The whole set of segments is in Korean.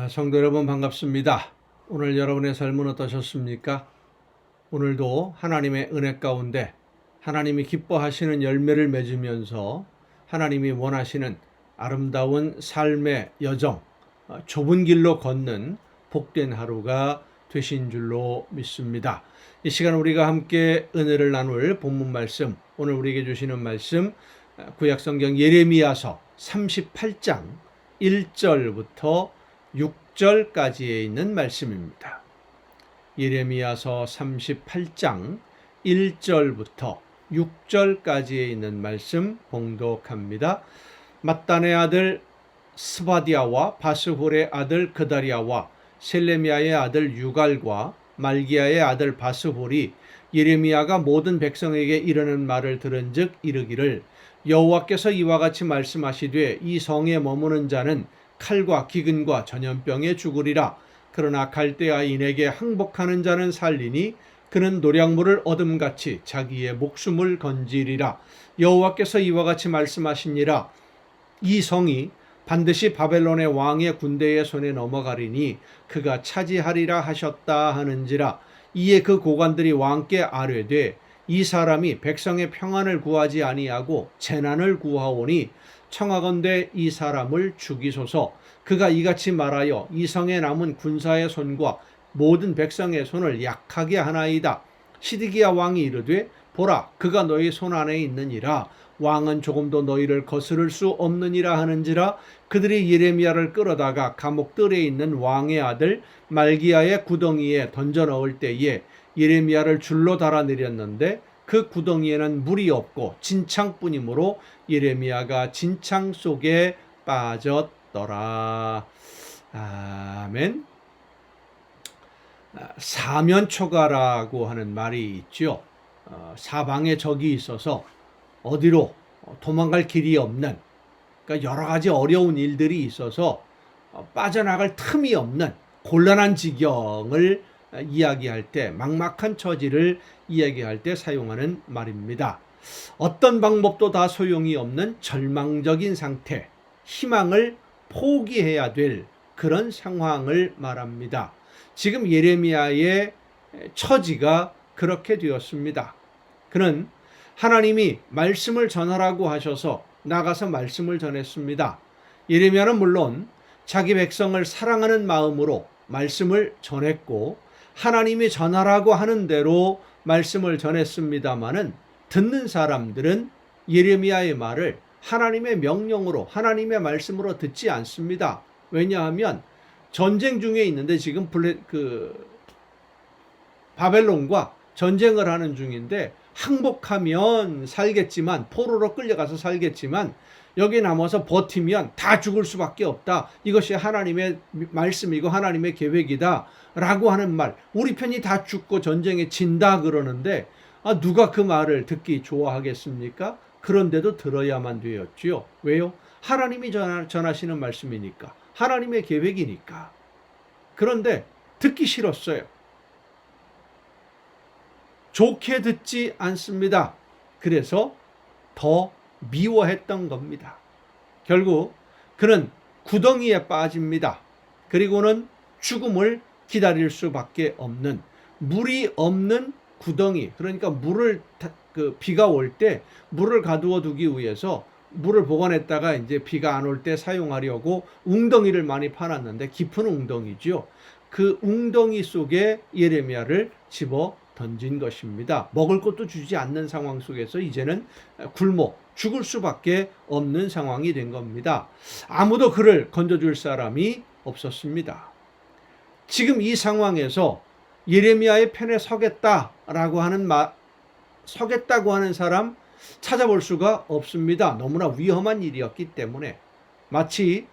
성도 여러분 반갑습니다. 오늘 여러분의 삶은 어떠셨습니까? 오늘도 하나님의 은혜 가운데 하나님이 기뻐하시는 열매를 맺으면서 하나님이 원하시는 아름다운 삶의 여정, 좁은 길로 걷는 복된 하루가 되신 줄로 믿습니다. 이 시간 우리가 함께 은혜를 나눌 본문 말씀, 오늘 우리에게 주시는 말씀 구약성경 예레미야서 38장 1절부터 6절까지에 있는 말씀입니다. 예레미야서 38장 1절부터 6절까지에 있는 말씀 봉독합니다. 맏단의 아들 스바디아와 바스홀의 아들 그다리아와 셀레미야의 아들 유갈과 말기야의 아들 바스홀이 예레미야가 모든 백성에게 이르는 말을 들은즉 이르기를 여호와께서 이와 같이 말씀하시되 이 성에 머무는 자는 칼과 기근과 전염병에 죽으리라. 그러나 갈대아인에게 항복하는 자는 살리니 그는 노량물을 얻음같이 자기의 목숨을 건지리라. 여호와께서 이와 같이 말씀하시니라. 이 성이 반드시 바벨론의 왕의 군대의 손에 넘어가리니 그가 차지하리라 하셨다 하는지라. 이에 그 고관들이 왕께 아뢰되 이 사람이 백성의 평안을 구하지 아니하고 재난을 구하오니 청하건대 이 사람을 죽이소서. 그가 이같이 말하여 이 성에 남은 군사의 손과 모든 백성의 손을 약하게 하나이다. 시드기야 왕이 이르되 보라 그가 너희 손 안에 있느니라. 왕은 조금도 너희를 거스를 수 없느니라 하는지라. 그들이 예레미야를 끌어다가 감옥들에 있는 왕의 아들 말기야의 구덩이에 던져 넣을 때에 예레미야를 줄로 달아내렸는데 그 구덩이에는 물이 없고 진창뿐이므로 예레미야가 진창 속에 빠졌더라. 아멘. 사면초가라고 하는 말이 있죠. 사방에 적이 있어서 어디로 도망갈 길이 없는, 그러니까 여러 가지 어려운 일들이 있어서 빠져나갈 틈이 없는 곤란한 지경을 이야기할 때, 막막한 처지를 이야기할 때 사용하는 말입니다. 어떤 방법도 다 소용이 없는 절망적인 상태, 희망을 포기해야 될 그런 상황을 말합니다. 지금 예레미야의 처지가 그렇게 되었습니다. 그는 하나님이 말씀을 전하라고 하셔서 나가서 말씀을 전했습니다. 예레미야는 물론 자기 백성을 사랑하는 마음으로 말씀을 전했고 하나님이 전하라고 하는 대로 말씀을 전했습니다마는 듣는 사람들은 예레미야의 말을 하나님의 명령으로 하나님의 말씀으로 듣지 않습니다. 왜냐하면 전쟁 중에 있는데 지금 바벨론과 전쟁을 하는 중인데 항복하면 살겠지만 포로로 끌려가서 살겠지만 여기 남아서 버티면 다 죽을 수밖에 없다. 이것이 하나님의 말씀이고 하나님의 계획이다 라고 하는 말. 우리 편이 다 죽고 전쟁에 진다 그러는데 누가 그 말을 듣기 좋아하겠습니까? 그런데도 들어야만 되었지요. 왜요? 하나님이 전하시는 말씀이니까. 하나님의 계획이니까. 그런데 듣기 싫었어요. 좋게 듣지 않습니다. 그래서 더 미워했던 겁니다. 결국 그는 구덩이에 빠집니다. 그리고는 죽음을 기다릴 수밖에 없는, 물이 없는 구덩이, 그러니까 비가 올 때 물을 가두어 두기 위해서 물을 보관했다가 이제 비가 안 올 때 사용하려고 웅덩이를 많이 파놨는데 깊은 웅덩이죠. 그 웅덩이 속에 예레미야를 집어 던진 것입니다. 먹을 것도 주지 않는 상황 속에서 이제는 굶어 죽을 수밖에 없는 상황이 된 겁니다. 아무도 그를 건져줄 사람이 없었습니다. 지금 이 상황에서 예레미야의 편에 서겠다고 하는 사람 찾아볼 수가 없습니다. 너무나 위험한 일이었기 때문에. 마치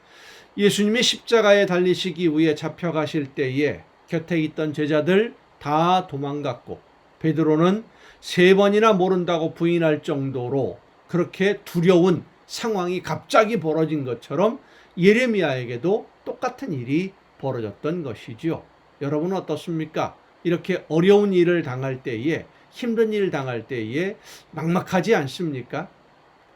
예수님이 십자가에 달리시기 위해 잡혀가실 때에 곁에 있던 제자들 다 도망갔고 베드로는 3번이나 모른다고 부인할 정도로 그렇게 두려운 상황이 갑자기 벌어진 것처럼 예레미야에게도 똑같은 일이 벌어졌던 것이지요. 여러분은 어떻습니까? 이렇게 어려운 일을 당할 때에, 힘든 일을 당할 때에 막막하지 않습니까?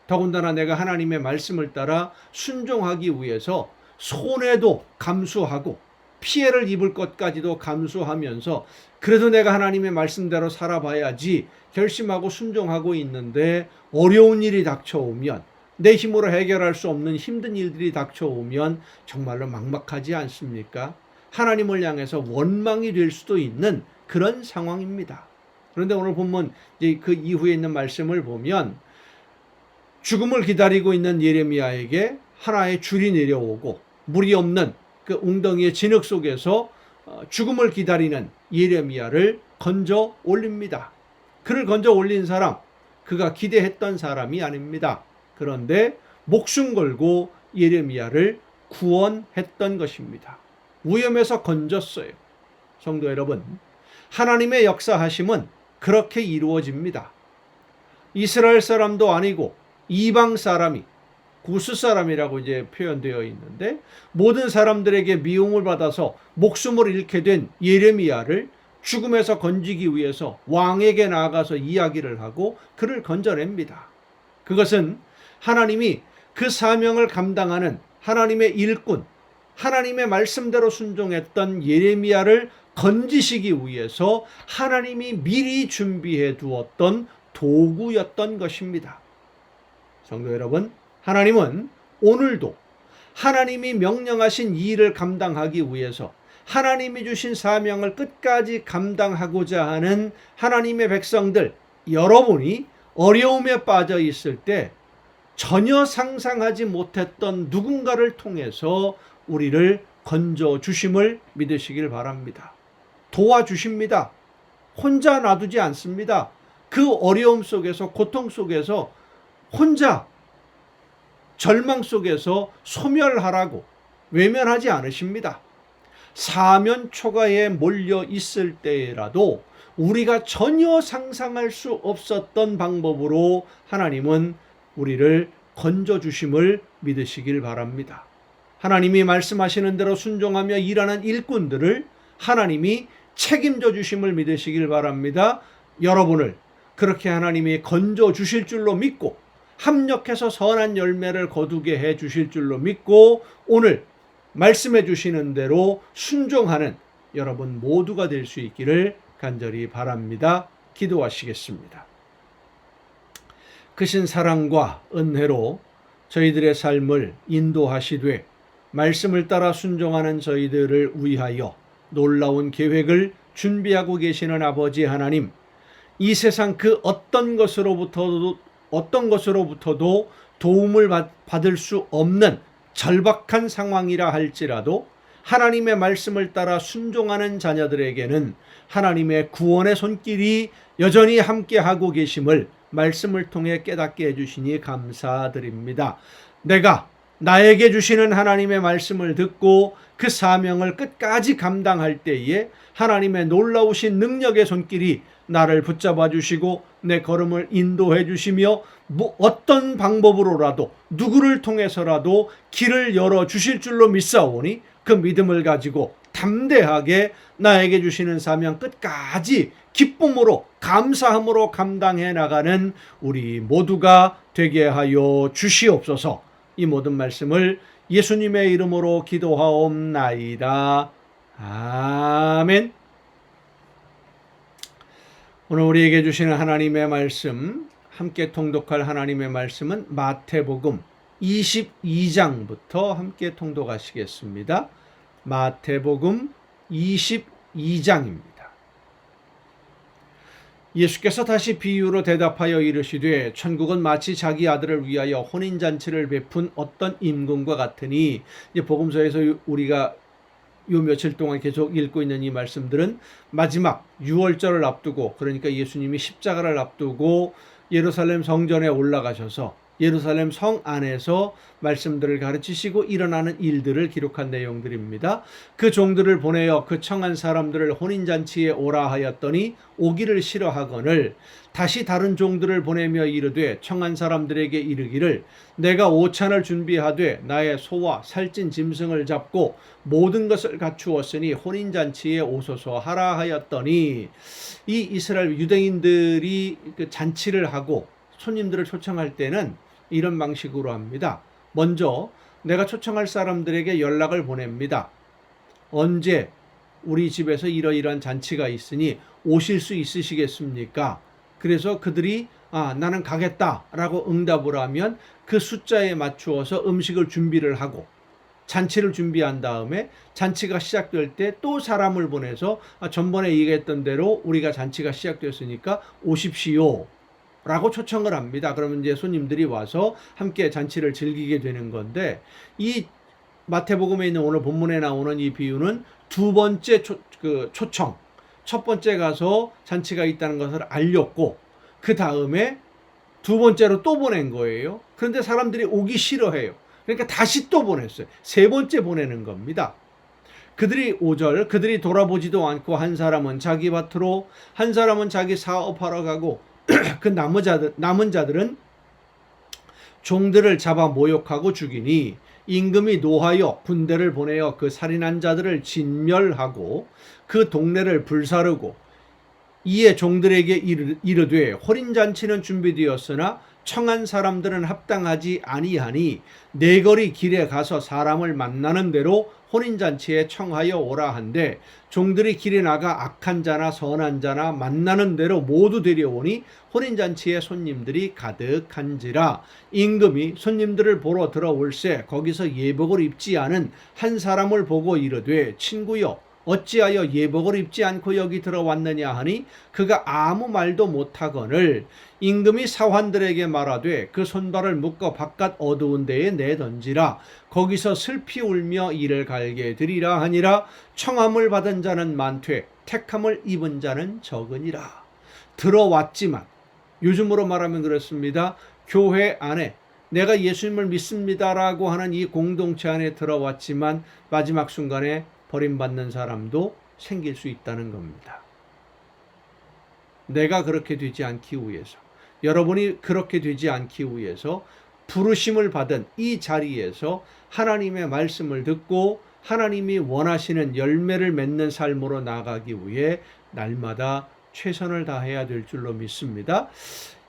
더군다나 내가 하나님의 말씀을 따라 순종하기 위해서 손해도 감수하고 피해를 입을 것까지도 감수하면서 그래도 내가 하나님의 말씀대로 살아봐야지 결심하고 순종하고 있는데 어려운 일이 닥쳐오면, 내 힘으로 해결할 수 없는 힘든 일들이 닥쳐오면 정말로 막막하지 않습니까? 하나님을 향해서 원망이 될 수도 있는 그런 상황입니다. 그런데 오늘 본문 그 이후에 있는 말씀을 보면 죽음을 기다리고 있는 예레미야에게 하나의 줄이 내려오고 물이 없는 그 웅덩이의 진흙 속에서 죽음을 기다리는 예레미야를 건져 올립니다. 그를 건져 올린 사람, 그가 기대했던 사람이 아닙니다. 그런데 목숨 걸고 예레미야를 구원했던 것입니다. 위험에서 건졌어요. 성도 여러분, 하나님의 역사하심은 그렇게 이루어집니다. 이스라엘 사람도 아니고 이방 사람이, 구스 사람이라고 이제 표현되어 있는데, 모든 사람들에게 미움을 받아서 목숨을 잃게 된 예레미야를 죽음에서 건지기 위해서 왕에게 나아가서 이야기를 하고 그를 건져냅니다. 그것은 하나님이 그 사명을 감당하는 하나님의 일꾼, 하나님의 말씀대로 순종했던 예레미야를 건지시기 위해서 하나님이 미리 준비해 두었던 도구였던 것입니다. 성도 여러분, 하나님은 오늘도 하나님이 명령하신 이 일을 감당하기 위해서 하나님이 주신 사명을 끝까지 감당하고자 하는 하나님의 백성들, 여러분이 어려움에 빠져 있을 때 전혀 상상하지 못했던 누군가를 통해서 우리를 건져주심을 믿으시길 바랍니다. 도와주십니다. 혼자 놔두지 않습니다. 그 어려움 속에서, 고통 속에서 혼자 절망 속에서 소멸하라고 외면하지 않으십니다. 사면 초가에 몰려 있을 때라도 우리가 전혀 상상할 수 없었던 방법으로 하나님은 우리를 건져주심을 믿으시길 바랍니다. 하나님이 말씀하시는 대로 순종하며 일하는 일꾼들을 하나님이 책임져 주심을 믿으시길 바랍니다. 여러분을 그렇게 하나님이 건져주실 줄로 믿고 합력해서 선한 열매를 거두게 해 주실 줄로 믿고 오늘 말씀해 주시는 대로 순종하는 여러분 모두가 될 수 있기를 간절히 바랍니다. 기도하시겠습니다. 크신 사랑과 은혜로 저희들의 삶을 인도하시되 말씀을 따라 순종하는 저희들을 위하여 놀라운 계획을 준비하고 계시는 아버지 하나님, 이 세상 그 어떤 것으로부터도 도움을 받을 수 없는 절박한 상황이라 할지라도 하나님의 말씀을 따라 순종하는 자녀들에게는 하나님의 구원의 손길이 여전히 함께하고 계심을 말씀을 통해 깨닫게 해주시니 감사드립니다. 내가 나에게 주시는 하나님의 말씀을 듣고 그 사명을 끝까지 감당할 때에 하나님의 놀라우신 능력의 손길이 나를 붙잡아 주시고 내 걸음을 인도해 주시며 어떤 방법으로라도 누구를 통해서라도 길을 열어 주실 줄로 믿사오니 그 믿음을 가지고 담대하게 나에게 주시는 사명 끝까지 기쁨으로 감사함으로 감당해 나가는 우리 모두가 되게 하여 주시옵소서. 이 모든 말씀을 예수님의 이름으로 기도하옵나이다. 아멘. 오늘 우리에게 주시는 하나님의 말씀, 함께 통독할 하나님의 말씀은 마태복음 22장부터 함께 통독하시겠습니다. 마태복음 22장입니다. 예수께서 다시 비유로 대답하여 이르시되 천국은 마치 자기 아들을 위하여 혼인잔치를 베푼 어떤 임금과 같으니, 이제 복음서에서 우리가 요 며칠 동안 계속 읽고 있는 이 말씀들은 마지막 유월절을 앞두고, 그러니까 예수님이 십자가를 앞두고 예루살렘 성전에 올라가셔서 예루살렘 성 안에서 말씀들을 가르치시고 일어나는 일들을 기록한 내용들입니다. 그 종들을 보내어 그 청한 사람들을 혼인잔치에 오라 하였더니 오기를 싫어하거늘 다시 다른 종들을 보내며 이르되 청한 사람들에게 이르기를 내가 오찬을 준비하되 나의 소와 살찐 짐승을 잡고 모든 것을 갖추었으니 혼인잔치에 오소서 하라 하였더니, 이 이스라엘 유대인들이 그 잔치를 하고 손님들을 초청할 때는 이런 방식으로 합니다. 먼저 내가 초청할 사람들에게 연락을 보냅니다. 언제 우리 집에서 이러이러한 잔치가 있으니 오실 수 있으시겠습니까? 그래서 그들이 나는 가겠다라고 응답을 하면 그 숫자에 맞추어서 음식을 준비를 하고 잔치를 준비한 다음에 잔치가 시작될 때 또 사람을 보내서 전번에 얘기했던 대로 우리가 잔치가 시작됐으니까 오십시오 라고 초청을 합니다. 그러면 이제 손님들이 와서 함께 잔치를 즐기게 되는 건데, 이 마태복음에 있는 오늘 본문에 나오는 이 비유는 두 번째 초청, 첫 번째 가서 잔치가 있다는 것을 알렸고 그 다음에 두 번째로 또 보낸 거예요. 그런데 사람들이 오기 싫어해요. 그러니까 다시 또 보냈어요. 세 번째 보내는 겁니다. 그들이 5절, 그들이 돌아보지도 않고 한 사람은 자기 밭으로, 한 사람은 자기 사업하러 가고 그 남은 자들은 종들을 잡아 모욕하고 죽이니 임금이 노하여 군대를 보내어 그 살인한 자들을 진멸하고 그 동네를 불사르고, 이에 종들에게 이르되 혼인잔치는 준비되었으나 청한 사람들은 합당하지 아니하니 네거리 길에 가서 사람을 만나는 대로 혼인잔치에 청하여 오라 한데, 종들이 길에 나가 악한 자나 선한 자나 만나는 대로 모두 데려오니 혼인잔치에 손님들이 가득한지라. 임금이 손님들을 보러 들어올세 거기서 예복을 입지 않은 한 사람을 보고 이르되 친구여 어찌하여 예복을 입지 않고 여기 들어왔느냐 하니 그가 아무 말도 못하거늘 임금이 사환들에게 말하되 그 손발을 묶어 바깥 어두운 데에 내던지라. 거기서 슬피 울며 이를 갈게 되리라 하니라. 청함을 받은 자는 많되 택함을 입은 자는 적으니라. 들어왔지만, 요즘으로 말하면 그렇습니다. 교회 안에 내가 예수님을 믿습니다라고 하는 이 공동체 안에 들어왔지만 마지막 순간에 버림받는 사람도 생길 수 있다는 겁니다. 내가 그렇게 되지 않기 위해서, 여러분이 그렇게 되지 않기 위해서 부르심을 받은 이 자리에서 하나님의 말씀을 듣고 하나님이 원하시는 열매를 맺는 삶으로 나아가기 위해 날마다 최선을 다해야 될 줄로 믿습니다.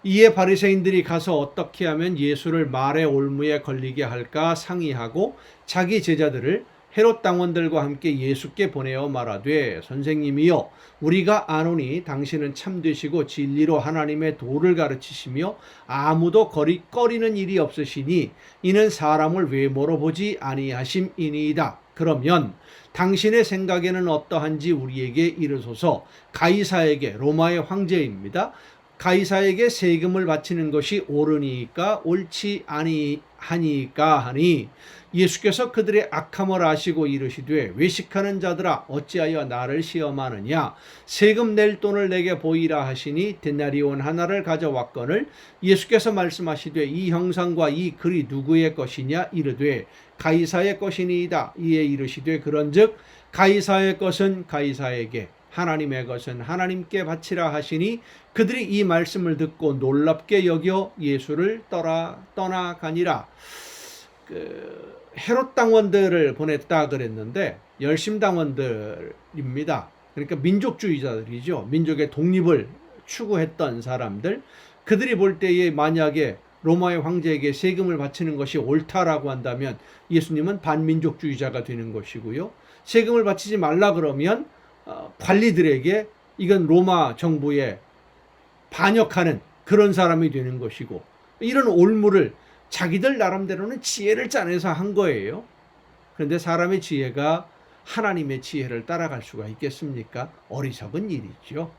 이에 바리새인들이 가서 어떻게 하면 예수를 말의 올무에 걸리게 할까 상의하고 자기 제자들을 헤롯 당원들과 함께 예수께 보내어 말하되 선생님이여 우리가 아노니 당신은 참되시고 진리로 하나님의 도를 가르치시며 아무도 꺼리는 일이 없으시니 이는 사람을 외모로 보지 아니하심이니이다. 그러면 당신의 생각에는 어떠한지 우리에게 이르소서. 가이사에게, 로마의 황제입니다, 가이사에게 세금을 바치는 것이 옳으니까 옳지 아니하니까 하니, 예수께서 그들의 악함을 아시고 이르시되 외식하는 자들아 어찌하여 나를 시험하느냐. 세금 낼 돈을 내게 보이라 하시니 데나리온 하나를 가져왔거늘 예수께서 말씀하시되 이 형상과 이 글이 누구의 것이냐. 이르되 가이사의 것이니이다. 이에 이르시되 그런즉 가이사의 것은 가이사에게 하나님의 것은 하나님께 바치라 하시니 그들이 이 말씀을 듣고 놀랍게 여겨 예수를 떠나가니라. 헤롯 당원들을 보냈다 그랬는데 열심당원들입니다. 그러니까 민족주의자들이죠. 민족의 독립을 추구했던 사람들. 그들이 볼 때에 만약에 로마의 황제에게 세금을 바치는 것이 옳다라고 한다면 예수님은 반민족주의자가 되는 것이고요. 세금을 바치지 말라 그러면 관리들에게 이건 로마 정부에 반역하는 그런 사람이 되는 것이고, 이런 올무를 자기들 나름대로는 지혜를 짜내서 한 거예요. 그런데 사람의 지혜가 하나님의 지혜를 따라갈 수가 있겠습니까? 어리석은 일이죠.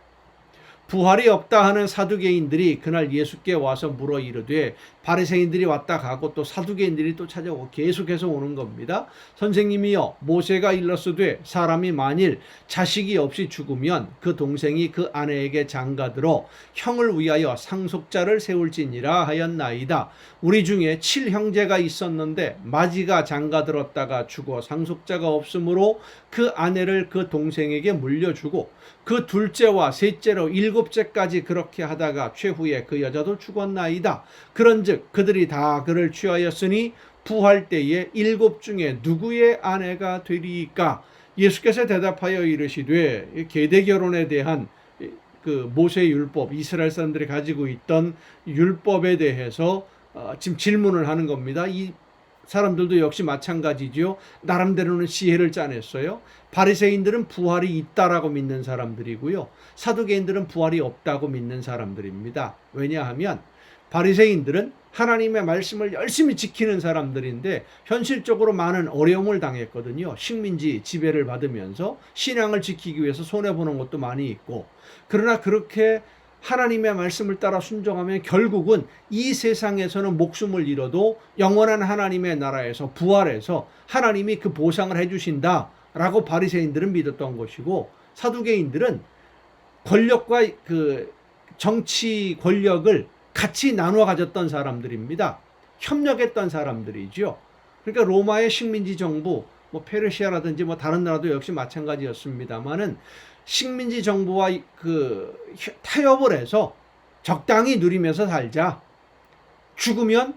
부활이 없다 하는 사두개인들이 그날 예수께 와서 물어 이르되, 바리새인들이 왔다 가고 또 사두개인들이 또 찾아오고 계속해서 오는 겁니다. 선생님이여 모세가 일렀으되 사람이 만일 자식이 없이 죽으면 그 동생이 그 아내에게 장가들어 형을 위하여 상속자를 세울지니라 하였나이다. 우리 중에 7형제가 있었는데 마지가 장가들었다가 죽어 상속자가 없으므로 그 아내를 그 동생에게 물려주고 그 둘째와 셋째로 7째까지 그렇게 하다가 최후에 그 여자도 죽었나이다. 그런즉 그들이 다 그를 취하였으니 부활 때에 7 중에 누구의 아내가 되리이까? 예수께서 대답하여 이르시되 계대 결혼에 대한 그 모세 율법, 이스라엘 사람들이 가지고 있던 율법에 대해서 지금 질문을 하는 겁니다. 이 사람들도 역시 마찬가지죠. 나름대로는 지혜를 짜냈어요. 바리새인들은 부활이 있다라고 믿는 사람들이고요. 사두개인들은 부활이 없다고 믿는 사람들입니다. 왜냐하면 바리새인들은 하나님의 말씀을 열심히 지키는 사람들인데 현실적으로 많은 어려움을 당했거든요. 식민지 지배를 받으면서 신앙을 지키기 위해서 손해보는 것도 많이 있고, 그러나 그렇게 하나님의 말씀을 따라 순종하면 결국은 이 세상에서는 목숨을 잃어도 영원한 하나님의 나라에서 부활해서 하나님이 그 보상을 해주신다라고 바리새인들은 믿었던 것이고, 사두개인들은 권력과 그 정치 권력을 같이 나누어 가졌던 사람들입니다. 협력했던 사람들이죠. 그러니까 로마의 식민지 정부, 뭐 페르시아라든지 뭐 다른 나라도 역시 마찬가지였습니다만은 식민지 정부와 그 타협을 해서 적당히 누리면서 살자. 죽으면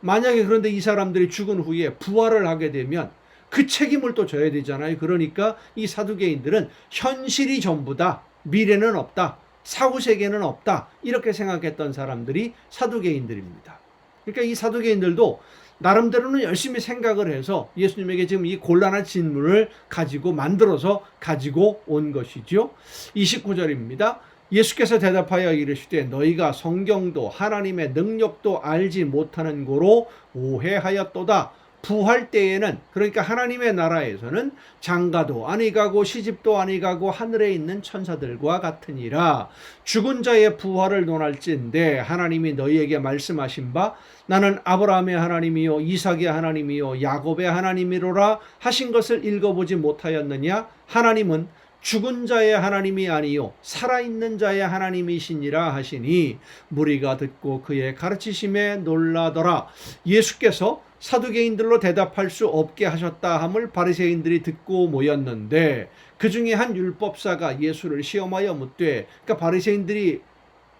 만약에 그런데 이 사람들이 죽은 후에 부활을 하게 되면 그 책임을 또 져야 되잖아요. 그러니까 이 사두개인들은 현실이 전부다. 미래는 없다. 사후 세계는 없다. 이렇게 생각했던 사람들이 사두개인들입니다. 그러니까 이 사두개인들도 나름대로는 열심히 생각을 해서 예수님에게 지금 이 곤란한 질문을 만들어서 가지고 온 것이죠. 29절입니다. 예수께서 대답하여 이르시되 너희가 성경도 하나님의 능력도 알지 못하는 고로 오해하였도다. 부활 때에는, 그러니까 하나님의 나라에서는 장가도 아니 가고 시집도 아니 가고 하늘에 있는 천사들과 같으니라. 죽은 자의 부활을 논할진대 하나님이 너희에게 말씀하신 바 나는 아브라함의 하나님이요 이삭의 하나님이요 야곱의 하나님이로라 하신 것을 읽어보지 못하였느냐. 하나님은 죽은 자의 하나님이 아니요 살아있는 자의 하나님이시니라 하시니 무리가 듣고 그의 가르치심에 놀라더라. 예수께서 사두개인들로 대답할 수 없게 하셨다 함을 바리새인들이 듣고 모였는데 그 중에 한 율법사가 예수를 시험하여 묻되, 그러니까 바리새인들이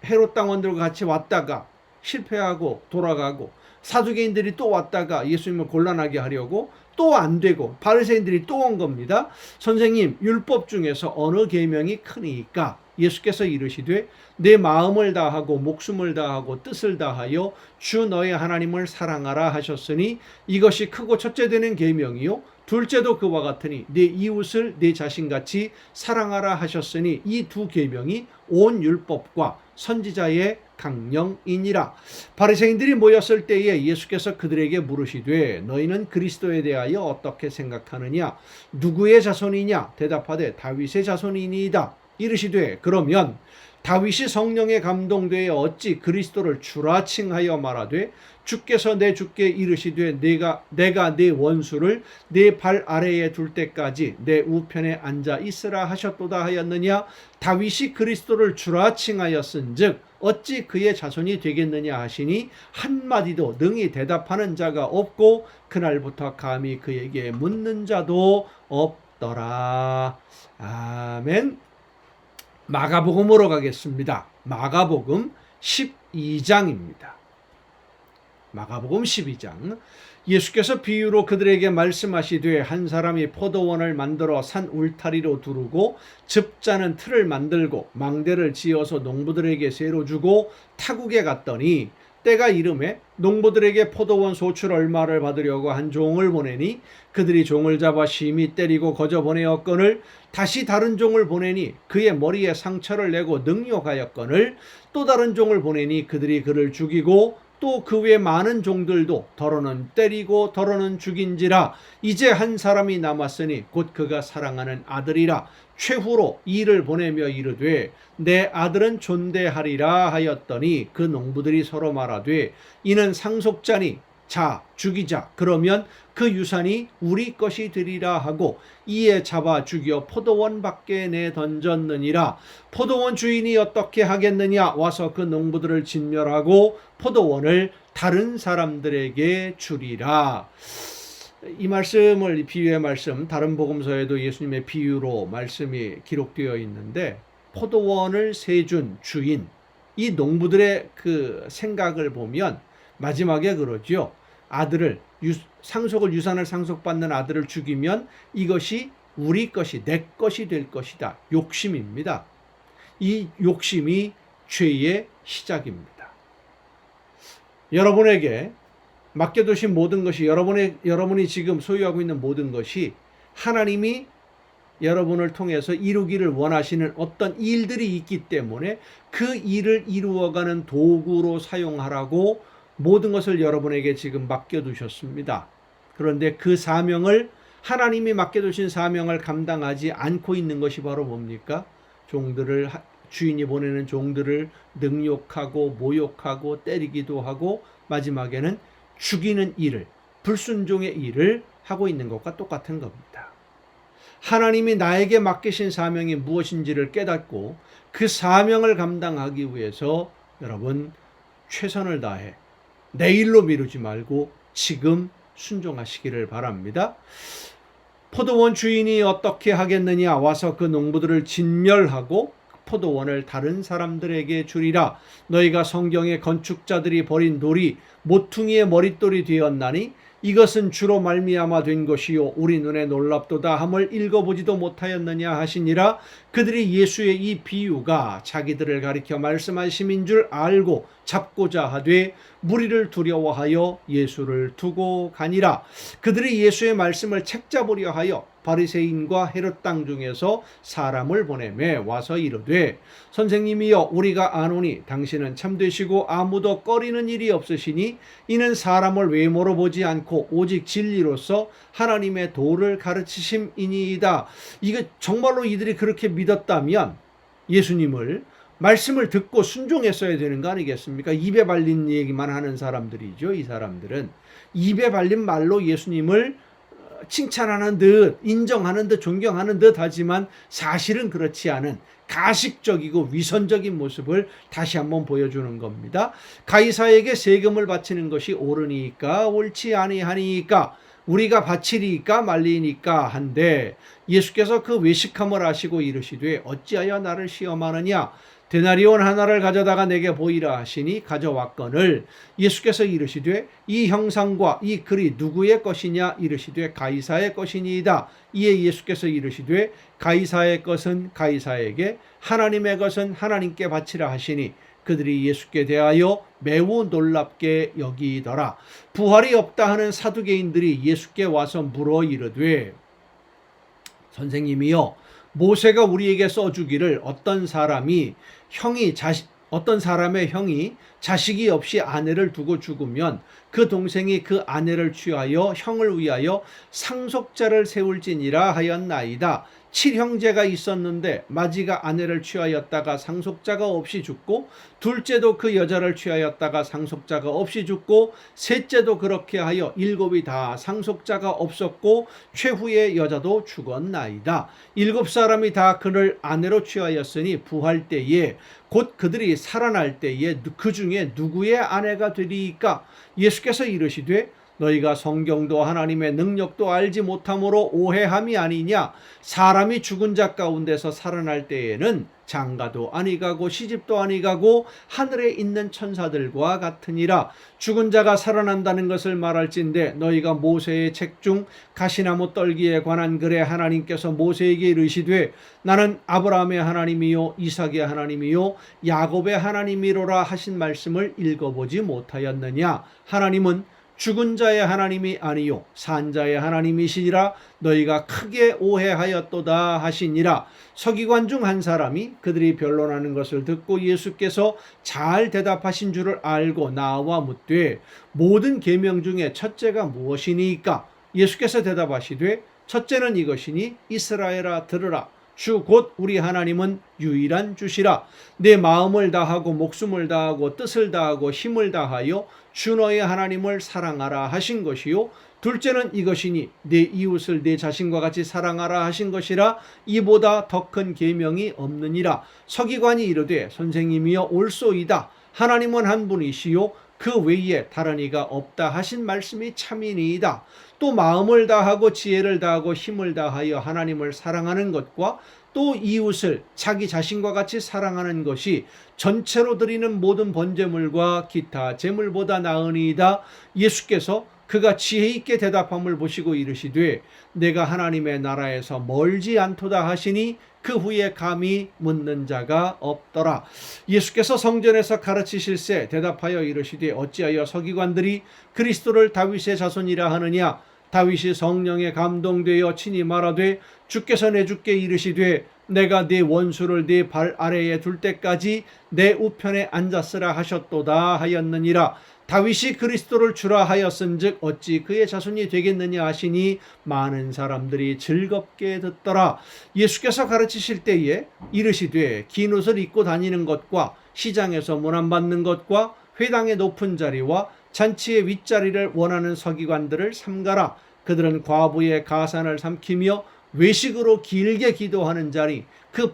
헤롯 당원들과 같이 왔다가 실패하고 돌아가고, 사두개인들이 또 왔다가 예수님을 곤란하게 하려고 또 안 되고 바리새인들이 또 온 겁니다. 선생님, 율법 중에서 어느 계명이 크니까? 예수께서 이르시되 내 마음을 다하고 목숨을 다하고 뜻을 다하여 주 너의 하나님을 사랑하라 하셨으니 이것이 크고 첫째 되는 계명이요 둘째도 그와 같으니 내 이웃을 내 자신같이 사랑하라 하셨으니 이 두 계명이 온 율법과 선지자의 강령이니라. 바리새인들이 모였을 때에 예수께서 그들에게 물으시되 너희는 그리스도에 대하여 어떻게 생각하느냐? 누구의 자손이냐? 대답하되 다윗의 자손이니이다. 이르시되 그러면 다윗이 성령에 감동되어 어찌 그리스도를 주라 칭하여 말하되 주께서 내 주께 이르시되 내가 내 원수를 내 발 아래에 둘 때까지 내 우편에 앉아 있으라 하셨도다 하였느냐. 다윗이 그리스도를 주라 칭하였은즉 어찌 그의 자손이 되겠느냐 하시니 한마디도 능히 대답하는 자가 없고 그날부터 감히 그에게 묻는 자도 없더라. 아멘. 마가복음으로 가겠습니다. 마가복음 12장입니다. 마가복음 12장. 예수께서 비유로 그들에게 말씀하시되 한 사람이 포도원을 만들어 산 울타리로 두르고 즙자는 틀을 만들고 망대를 지어서 농부들에게 세로 주고 타국에 갔더니 때가 이름에 농부들에게 포도원 소출 얼마를 받으려고 한 종을 보내니 그들이 종을 잡아 심히 때리고 거저 보내었거늘 다시 다른 종을 보내니 그의 머리에 상처를 내고 능욕하였거늘 또 다른 종을 보내니 그들이 그를 죽이고 또 그 외 많은 종들도 더러는 때리고 더러는 죽인지라. 이제 한 사람이 남았으니 곧 그가 사랑하는 아들이라. 최후로 이를 보내며 이르되 내 아들은 존대하리라 하였더니 그 농부들이 서로 말하되 이는 상속자니 자 죽이자. 그러면 그 유산이 우리 것이 되리라 하고 이에 잡아 죽여 포도원 밖에 내 던졌느니라. 포도원 주인이 어떻게 하겠느냐? 와서 그 농부들을 진멸하고 포도원을 다른 사람들에게 주리라. 이 말씀을, 이 비유의 말씀, 다른 복음서에도 예수님의 비유로 말씀이 기록되어 있는데 포도원을 세준 주인, 이 농부들의 그 생각을 보면 마지막에 그러죠. 아들을 유산을 상속받는 아들을 죽이면 이것이 우리 것이, 내 것이 될 것이다. 욕심입니다. 이 욕심이 죄의 시작입니다. 여러분에게 맡겨두신 모든 것이 여러분이 지금 소유하고 있는 모든 것이 하나님이 여러분을 통해서 이루기를 원하시는 어떤 일들이 있기 때문에 그 일을 이루어가는 도구로 사용하라고 모든 것을 여러분에게 지금 맡겨두셨습니다. 그런데 그 사명을 하나님이 맡겨두신 사명을 감당하지 않고 있는 것이 바로 뭡니까? 주인이 보내는 종들을 능욕하고 모욕하고 때리기도 하고 마지막에는 죽이는 일을, 불순종의 일을 하고 있는 것과 똑같은 겁니다. 하나님이 나에게 맡기신 사명이 무엇인지를 깨닫고 그 사명을 감당하기 위해서 여러분 최선을 다해 내일로 미루지 말고 지금 순종하시기를 바랍니다. 포도원 주인이 어떻게 하겠느냐? 와서 그 농부들을 진멸하고 포도원을 다른 사람들에게 주리라. 너희가 성경의 건축자들이 버린 돌이 모퉁이의 머릿돌이 되었나니 이것은 주로 말미암아 된 것이요 우리 눈에 놀랍도다 함을 읽어보지도 못하였느냐 하시니라. 그들이 예수의 이 비유가 자기들을 가리켜 말씀하심인 줄 알고 잡고자 하되 무리를 두려워하여 예수를 두고 가니라. 그들이 예수의 말씀을 책잡으려 하여 바리새인과 헤롯 땅 중에서 사람을 보내매 와서 이르되 선생님이여 우리가 아노니 당신은 참되시고 아무도 꺼리는 일이 없으시니 이는 사람을 외모로 보지 않고 오직 진리로서 하나님의 도를 가르치심이니이다. 이거 정말로 이들이 그렇게 믿었다면 예수님을 말씀을 듣고 순종했어야 되는 거 아니겠습니까? 입에 발린 얘기만 하는 사람들이죠. 이 사람들은 입에 발린 말로 예수님을 칭찬하는 듯 인정하는 듯 존경하는 듯 하지만 사실은 그렇지 않은 가식적이고 위선적인 모습을 다시 한번 보여주는 겁니다. 가이사에게 세금을 바치는 것이 옳으니까 옳지 아니하니까 우리가 바치리까 말리니까 한데 예수께서 그 외식함을 아시고 이르시되 어찌하여 나를 시험하느냐? 데나리온 하나를 가져다가 내게 보이라 하시니 가져왔거늘 예수께서 이르시되 이 형상과 이 글이 누구의 것이냐? 이르시되 가이사의 것이니이다. 이에 예수께서 이르시되 가이사의 것은 가이사에게 하나님의 것은 하나님께 바치라 하시니 그들이 예수께 대하여 매우 놀랍게 여기더라. 부활이 없다 하는 사두개인들이 예수께 와서 물어 이르되 선생님이여 모세가 우리에게 써주기를 어떤 사람의 형이 자식이 없이 아내를 두고 죽으면 그 동생이 그 아내를 취하여 형을 위하여 상속자를 세울지니라 하였나이다. 7형제가 있었는데 마지가 아내를 취하였다가 상속자가 없이 죽고 둘째도 그 여자를 취하였다가 상속자가 없이 죽고 셋째도 그렇게 하여 7이 다 상속자가 없었고 최후의 여자도 죽었나이다. 7사람이 다 그를 아내로 취하였으니 부활 때에 곧 그들이 살아날 때에 그 중에 누구의 아내가 되리이까? 예수께서 이르시되 너희가 성경도 하나님의 능력도 알지 못함으로 오해함이 아니냐? 사람이 죽은 자 가운데서 살아날 때에는 장가도 아니가고 시집도 아니가고 하늘에 있는 천사들과 같으니라. 죽은 자가 살아난다는 것을 말할진대 너희가 모세의 책 중 가시나무 떨기에 관한 글에 하나님께서 모세에게 이르시되 나는 아브라함의 하나님이요 이삭의 하나님이요 야곱의 하나님이로라 하신 말씀을 읽어보지 못하였느냐? 하나님은 죽은 자의 하나님이 아니요 산 자의 하나님이시니라. 너희가 크게 오해하였도다 하시니라. 서기관 중 한 사람이 그들이 변론하는 것을 듣고 예수께서 잘 대답하신 줄을 알고 나와 묻되 모든 계명 중에 첫째가 무엇이니까? 예수께서 대답하시되 첫째는 이것이니 이스라엘아 들으라. 주 곧 우리 하나님은 유일한 주시라. 내 마음을 다하고 목숨을 다하고 뜻을 다하고 힘을 다하여 주 너의 하나님을 사랑하라 하신 것이요 둘째는 이것이니 내 이웃을 내 자신과 같이 사랑하라 하신 것이라. 이보다 더 큰 계명이 없느니라. 서기관이 이르되 선생님이여 옳소이다. 하나님은 한 분이시요 그 외에 다른 이가 없다 하신 말씀이 참이니이다. 또 마음을 다하고 지혜를 다하고 힘을 다하여 하나님을 사랑하는 것과 또 이웃을 자기 자신과 같이 사랑하는 것이 전체로 드리는 모든 번제물과 기타 제물보다 나으니이다. 예수께서 그가 지혜 있게 대답함을 보시고 이르시되 내가 하나님의 나라에서 멀지 않도다 하시니 그 후에 감히 묻는 자가 없더라. 예수께서 성전에서 가르치실새 대답하여 이르시되 어찌하여 서기관들이 그리스도를 다윗의 자손이라 하느냐. 다윗이 성령에 감동되어 친히 말하되 주께서 내 주께 이르시되 내가 네 원수를 네 발 아래에 둘 때까지 내 우편에 앉았으라 하셨도다 하였느니라. 다윗이 그리스도를 주라 하였은즉 어찌 그의 자손이 되겠느냐 하시니 많은 사람들이 즐겁게 듣더라. 예수께서 가르치실 때에 이르시되 긴 옷을 입고 다니는 것과 시장에서 문안받는 것과 회당의 높은 자리와 잔치의 윗자리를 원하는 서기관들을 삼가라. 그들은 과부의 가산을 삼키며 외식으로 길게 기도하는 자니 그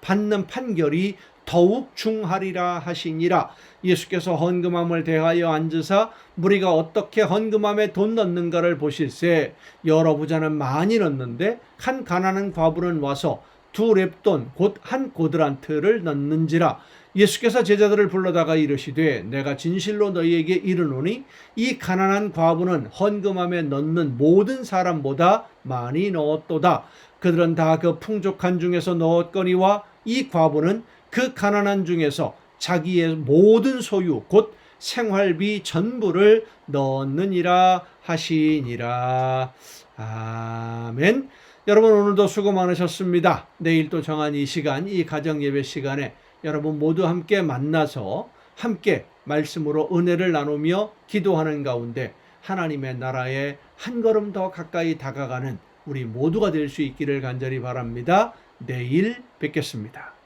받는 판결이 더욱 중하리라 하시니라. 예수께서 헌금함을 대하여 앉으사 무리가 어떻게 헌금함에 돈 넣는가를 보실새 여러 부자는 많이 넣는데 한 가난한 과부는 와서 2렙돈 곧 한 고드란트를 넣는지라. 예수께서 제자들을 불러다가 이르시되 내가 진실로 너희에게 이르노니 이 가난한 과부는 헌금함에 넣는 모든 사람보다 많이 넣었도다. 그들은 다 그 풍족한 중에서 넣었거니와 이 과부는 그 가난한 중에서 자기의 모든 소유 곧 생활비 전부를 넣었느니라 하시니라. 아멘. 여러분 오늘도 수고 많으셨습니다. 내일 또 정한 이 시간, 이 가정예배 시간에 여러분 모두 함께 만나서 함께 말씀으로 은혜를 나누며 기도하는 가운데 하나님의 나라에 한 걸음 더 가까이 다가가는 우리 모두가 될 수 있기를 간절히 바랍니다. 내일 뵙겠습니다.